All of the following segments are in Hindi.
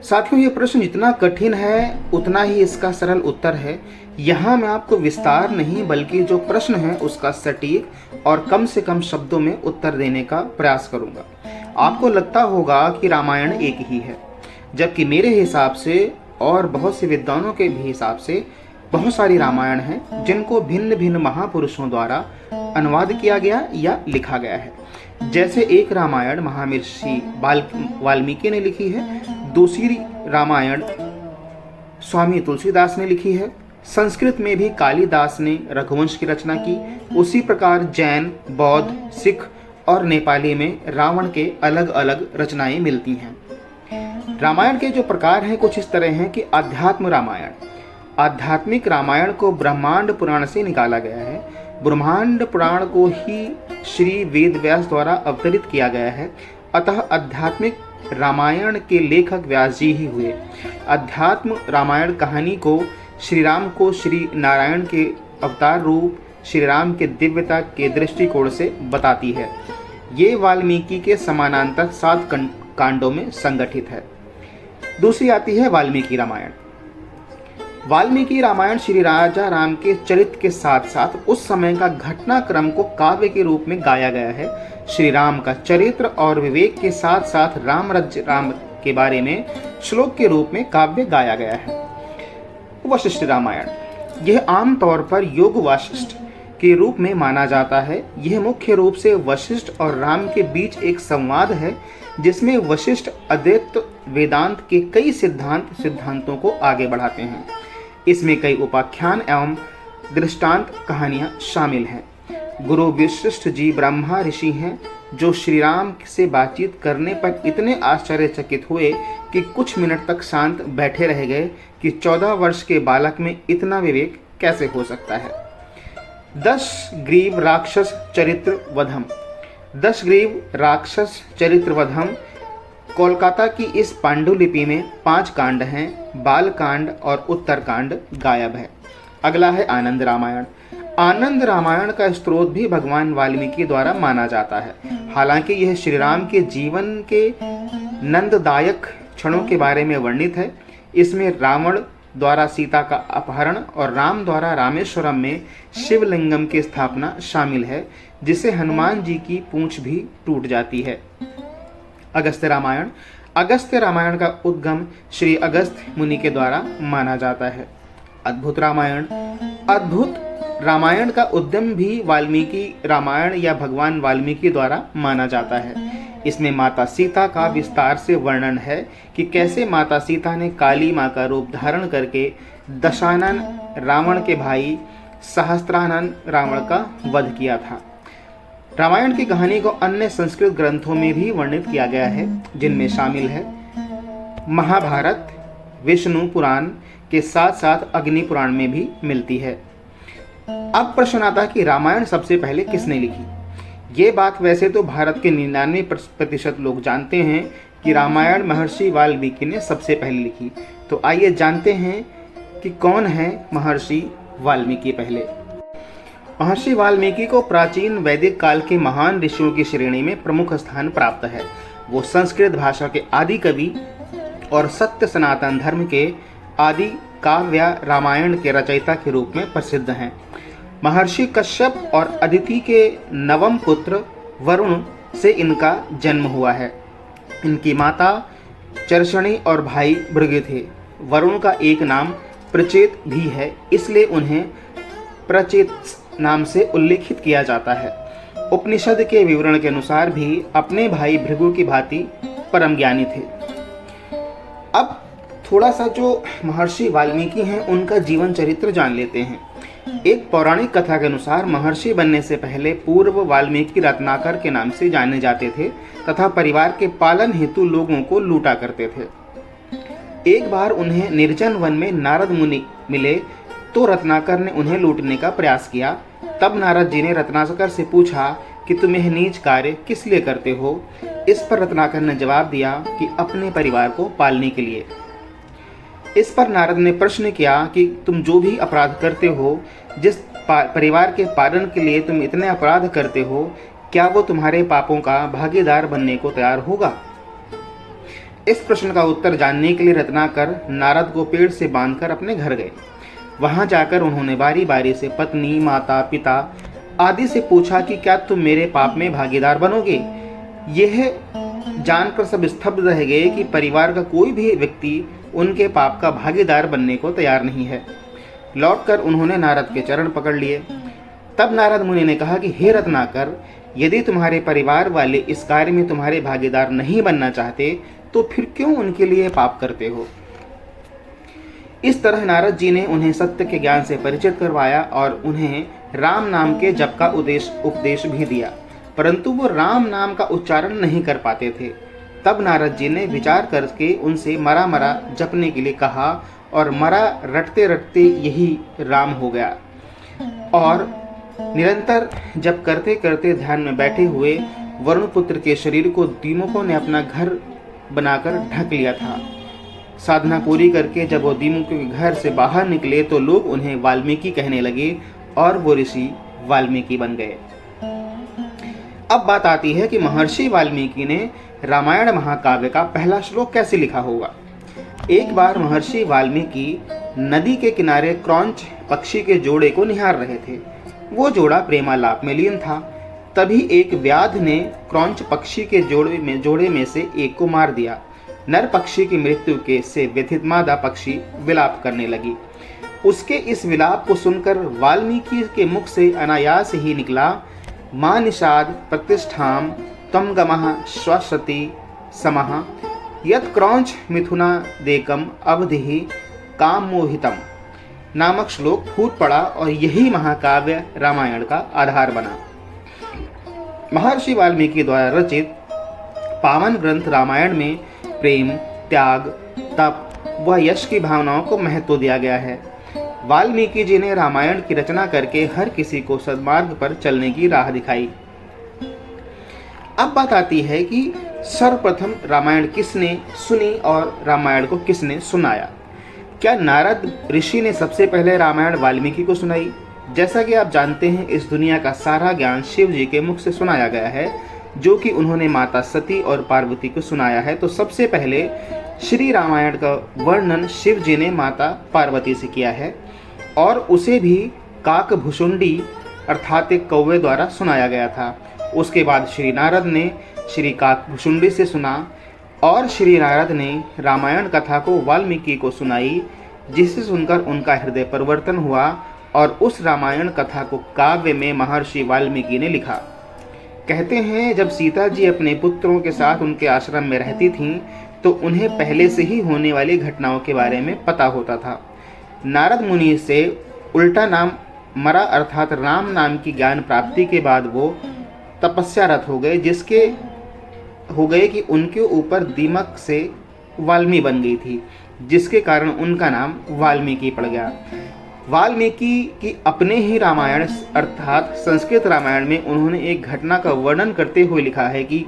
साथियों, ये प्रश्न जितना कठिन है उतना ही इसका सरल उत्तर है। यहाँ मैं आपको विस्तार नहीं बल्कि जो प्रश्न है उसका सटीक और कम से कम शब्दों में उत्तर देने का प्रयास करूंगा। आपको लगता होगा कि रामायण एक ही है, जबकि मेरे हिसाब से और बहुत से विद्वानों के भी हिसाब से बहुत सारी रामायण हैं जिनको भिन्न भिन्न महापुरुषों द्वारा अनुवाद किया गया या लिखा गया है। जैसे एक रामायण महर्षि वाल्मीकि ने लिखी है, दूसरी रामायण स्वामी तुलसीदास ने लिखी है, संस्कृत में भी कालिदास ने रघुवंश की रचना की। उसी प्रकार जैन, बौद्ध, सिख और नेपाली में रावण के अलग अलग रचनाएं मिलती हैं। रामायण के जो प्रकार हैं कुछ इस तरह हैं कि अध्यात्म रामायण, आध्यात्मिक रामायण को ब्रह्मांड पुराण से निकाला गया है। ब्रह्मांड पुराण को ही श्री वेद व्यास द्वारा अवतरित किया गया है, अतः आध्यात्मिक रामायण के लेखक व्यास जी ही हुए। अध्यात्म रामायण कहानी को श्री राम को श्री नारायण के अवतार रूप श्री राम के दिव्यता के दृष्टिकोण से बताती है। ये वाल्मीकि के समानांतर 7 कांडों में संगठित है। दूसरी आती है वाल्मीकि रामायण। वाल्मीकि रामायण श्री राजा राम के चरित्र के साथ साथ उस समय का घटनाक्रम को काव्य के रूप में गाया गया है। श्री राम का चरित्र और विवेक के साथ साथ राम के बारे में श्लोक के रूप में काव्य गाया गया है। वशिष्ठ रामायण, यह आमतौर पर योग वाशिष्ठ के रूप में माना जाता है। यह मुख्य रूप से वशिष्ठ और राम के बीच एक संवाद है जिसमें वशिष्ठ अद्वैत वेदांत के कई सिद्धांतों को आगे बढ़ाते हैं। इसमें कई उपाख्यान एवं दृष्टांत कहानियां शामिल हैं। गुरु वशिष्ठ जी ब्रह्मा ऋषि हैं जो श्री राम से बातचीत करने पर इतने आश्चर्यचकित हुए कि कुछ मिनट तक शांत बैठे रह गए कि 14 वर्ष के बालक में इतना विवेक कैसे हो सकता है। 10 ग्रीव राक्षस चरित्र वधम। 10 ग्रीव राक्षस चरित्र वधम कोलकाता की इस पांडुलिपि में 5 कांड हैं। बाल कांड और उत्तर कांड गायब है। अगला है आनंद रामायण। आनंद रामायण का स्रोत भी भगवान वाल्मीकि द्वारा माना जाता है। हालांकि यह श्री राम के जीवन के नंददायक क्षणों के बारे में वर्णित है। इसमें रावण द्वारा सीता का अपहरण और राम द्वारा रामेश्वरम में शिवलिंगम की स्थापना शामिल है, जिसे हनुमान जी की पूंछ भी टूट जाती है। अगस्त्य रामायण। अगस्त्य रामायण का उद्गम श्री अगस्त्य मुनि के द्वारा माना जाता है। अद्भुत रामायण। अद्भुत रामायण का उद्गम भी वाल्मीकि रामायण या भगवान वाल्मीकि द्वारा माना जाता है। इसमें माता सीता का विस्तार से वर्णन है कि कैसे माता सीता ने काली माँ का रूप धारण करके दशानन रावण के भाई सहस्त्रानन रावण का वध किया था। रामायण की कहानी को अन्य संस्कृत ग्रंथों में भी वर्णित किया गया है, जिनमें शामिल है महाभारत, विष्णु पुराण के साथ साथ अग्नि पुराण में भी मिलती है। अब प्रश्न आता है कि रामायण सबसे पहले किसने लिखी। ये बात वैसे तो भारत के 99% लोग जानते हैं कि रामायण महर्षि वाल्मीकि ने सबसे पहले लिखी। तो आइए जानते हैं कि कौन है महर्षि वाल्मीकि। पहले महर्षि वाल्मीकि को प्राचीन वैदिक काल के महान ऋषियों की श्रेणी में प्रमुख स्थान प्राप्त है। वो संस्कृत भाषा के आदि कवि और सत्य सनातन धर्म के आदि काव्य रामायण के रचयिता के रूप में प्रसिद्ध हैं। महर्षि कश्यप और अदिति के नवम पुत्र वरुण से इनका जन्म हुआ है। इनकी माता चर्षणी और भाई भृगु थे। वरुण का एक नाम प्रचेत भी है, इसलिए उन्हें प्रचेत नाम से उल्लेखित किया जाता है। उपनिषद के विवरण के अनुसार भी अपने भाई भृगु की भांति परम ज्ञानी थे। अब थोड़ा सा जो महर्षि वाल्मीकि हैं उनका जीवन चरित्र जान लेते हैं। एक पौराणिक कथा के अनुसार महर्षि बनने से पहले पूर्व वाल्मीकि रत्नाकर के नाम से जाने जाते थे तथा परिवार के पालन हेतु लोगों को लूटा करते थे। एक बार उन्हें निर्जन वन में नारद मुनि मिले तो रत्नाकर ने उन्हें लूटने का प्रयास किया। तब नारद जी ने रत्नाकर से पूछा कि तुम यह नीच कार्य किस लिए करते हो। इस पर रत्नाकर ने जवाब दिया कि अपने परिवार को पालने के लिए। इस पर नारद ने प्रश्न किया कि तुम जो भी अपराध करते हो, जिस परिवार के पालन के लिए तुम इतने अपराध करते हो, क्या वो तुम्हारे पापों का भागीदार बनने को तैयार होगा। इस प्रश्न का उत्तर जानने के लिए रत्नाकर नारद को पेड़ से बांधकर अपने घर गए। वहां जाकर उन्होंने बारी बारी से पत्नी, माता, पिता आदि से पूछा कि क्या तुम मेरे पाप में भागीदार बनोगे। यह जानकर सब स्तब्ध रह गए कि परिवार का कोई भी व्यक्ति उनके पाप का भागीदार बनने को तैयार नहीं है। लौटकर उन्होंने नारद के चरण पकड़ लिए। तब नारद मुनि ने कहा कि हे रत्नाकर, यदि तुम्हारे परिवार वाले इस कार्य में तुम्हारे भागीदार नहीं बनना चाहते तो फिर क्यों उनके लिए पाप करते हो। इस तरह नारद जी ने उन्हें सत्य के ज्ञान से परिचित करवाया और उन्हें राम नाम के जप का उपदेश भी दिया, परंतु वो राम नाम का उच्चारण नहीं कर पाते थे। तब नारद जी ने विचार करके उनसे मरा मरा जपने के लिए कहा और मरा रटते रटते यही राम हो गया। और निरंतर जप करते करते ध्यान में बैठे हुए वरुणपुत्र के शरीर को दीमकों ने अपना घर बनाकर ढक लिया था। साधना पूरी करके जब वो दीमकों के घर से बाहर निकले तो लोग उन्हें वाल्मीकि कहने लगे और वो ऋषि वाल्मीकि बन गए। अब बात आती है कि महर्षि वाल्मीकि ने रामायण महाकाव्य का पहला श्लोक कैसे लिखा होगा। एक बार महर्षि वाल्मीकि नदी के किनारे क्रौंच पक्षी के जोड़े को निहार रहे थे। वो जोड़ा प्रेमालाप में लीन था। तभी एक व्याध ने क्रौंच पक्षी के जोड़े में से एक को मार दिया। नर पक्षी की मृत्यु के से व्यथित मादा पक्षी विलाप करने लगी। उसके इस विलाप को सुनकर वाल्मीकि के मुख से अनायास ही निकला, मां निषाद प्रतिष्ठाम तम गमः श्वसति समः यत् क्रौंच मिथुना देकम अवधि काम मोहितम नामक श्लोक फूट पड़ा और यही महाकाव्य रामायण का आधार बना। महर्षि वाल्मीकि द्वारा रचित पावन ग्रंथ रामायण में प्रेम, त्याग, तप व यश की भावनाओं को महत्व दिया गया है। वाल्मीकि जी ने रामायण की रचना करके हर किसी को सद्मार्ग पर चलने की राह दिखाई। अब बात आती है कि सर्वप्रथम रामायण किसने सुनी और रामायण को किसने सुनाया। क्या नारद ऋषि ने सबसे पहले रामायण वाल्मीकि को सुनाई। जैसा कि आप जानते हैं, इस दुनिया का सारा ज्ञान शिव जी के मुख से सुनाया गया है, जो कि उन्होंने माता सती और पार्वती को सुनाया है। तो सबसे पहले श्री रामायण का वर्णन शिव जी ने माता पार्वती से किया है और उसे भी काकभुषुंडी अर्थात एक कौवे द्वारा सुनाया गया था। उसके बाद श्री नारद ने श्री काकभुषुंडी से सुना और श्री नारद ने रामायण कथा को वाल्मीकि को सुनाई, जिसे सुनकर उनका हृदय परिवर्तन हुआ और उस रामायण कथा को काव्य में महर्षि वाल्मीकि ने लिखा। कहते हैं, जब सीता जी अपने पुत्रों के साथ उनके आश्रम में रहती थीं तो उन्हें पहले से ही होने वाली घटनाओं के बारे में पता होता था। नारद मुनि से उल्टा नाम मरा अर्थात राम नाम की ज्ञान प्राप्ति के बाद वो तपस्यारत हो गए, जिसके हो गए कि उनके ऊपर दीमक से वाल्मी बन गई थी, जिसके कारण उनका नाम वाल्मीकि पड़ गया। वाल्मीकि की अपने ही रामायण अर्थात संस्कृत रामायण में उन्होंने एक घटना का वर्णन करते हुए लिखा है कि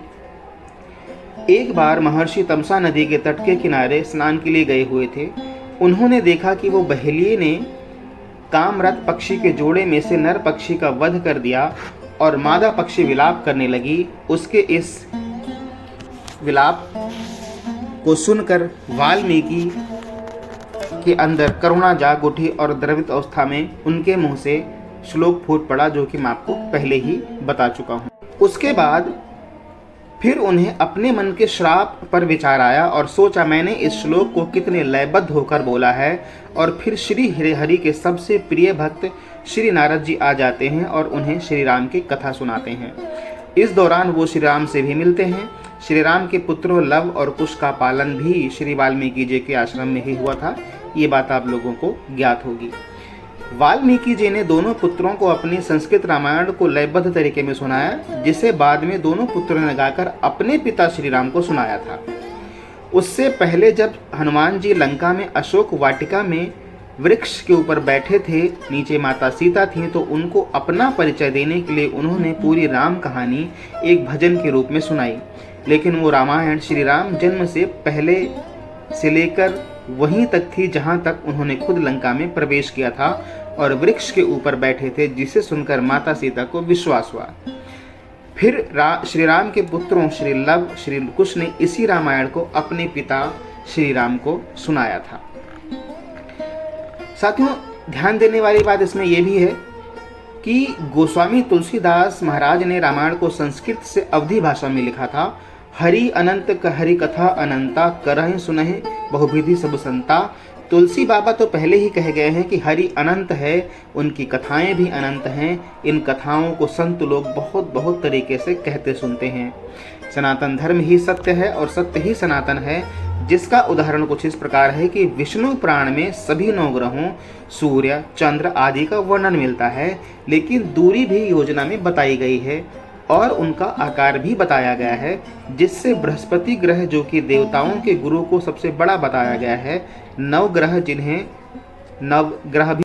एक बार महर्षि तमसा नदी के तट के किनारे स्नान के लिए गए हुए थे। उन्होंने देखा कि वो बहेलिये ने कामरत पक्षी के जोड़े में से नर पक्षी का वध कर दिया और मादा पक्षी विलाप करने लगी। उसके इस विलाप को सुनकर वाल्मीकि के अंदर करुणा जाग उठी और द्रवित अवस्था में उनके मुंह से श्लोक फूट पड़ा, जो कि मैं आपको पहले ही बता चुका हूँ। उसके बाद फिर उन्हें अपने मन के श्राप पर विचार आया और सोचा, मैंने इस श्लोक को कितने लयबद्ध होकर बोला है। और फिर श्री हरि के सबसे प्रिय भक्त श्री नारद जी आ जाते हैं और उन्हें श्री राम की कथा सुनाते हैं। इस दौरान वो श्री राम से भी मिलते हैं। श्री राम के पुत्रों लव और कुश का पालन भी श्री वाल्मीकि जी के आश्रम में ही हुआ था। ये बात आप लोगों को ज्ञात होगी। वाल्मीकि जी ने दोनों पुत्रों को अपनी संस्कृत रामायण को लयबद्ध तरीके में सुनाया, जिसे बाद में दोनों पुत्रों ने गाकर अपने पिता श्री राम को सुनाया था। उससे पहले जब हनुमान जी लंका में अशोक वाटिका में वृक्ष के ऊपर बैठे थे, नीचे माता सीता थीं, तो उनको अपना परिचय देने के लिए उन्होंने पूरी राम कहानी एक भजन के रूप में सुनाई। लेकिन वो रामायण श्री राम जन्म से पहले से लेकर वहीं तक थी जहां तक उन्होंने खुद लंका में प्रवेश किया था और वृक्ष के ऊपर बैठे थे, जिसे सुनकर माता सीता को विश्वास हुआ। फिर श्री राम के पुत्रों श्री लव श्री कुश ने इसी रामायण को अपने पिता श्री राम को सुनाया था। साथियों, ध्यान देने वाली बात इसमें यह भी है कि गोस्वामी तुलसीदास महाराज ने रामायण को संस्कृत से अवधी भाषा में लिखा था। हरि अनंत हरि कथा अनंता करहि सुनहि बहुविधि सब संता। तुलसी बाबा तो पहले ही कह गए हैं कि हरि अनंत है, उनकी कथाएं भी अनंत हैं। इन कथाओं को संत लोग बहुत बहुत तरीके से कहते सुनते हैं। सनातन धर्म ही सत्य है और सत्य ही सनातन है, जिसका उदाहरण कुछ इस प्रकार है कि विष्णु पुराण में सभी 9 ग्रहों सूर्य चंद्र आदि का वर्णन मिलता है, लेकिन दूरी भी योजना में बताई गई है और उनका आकार भी बताया गया है, जिससे बृहस्पति ग्रह जो कि देवताओं के गुरु को सबसे बड़ा बताया गया है, 9 ग्रह जिन्हें नवग्रह भी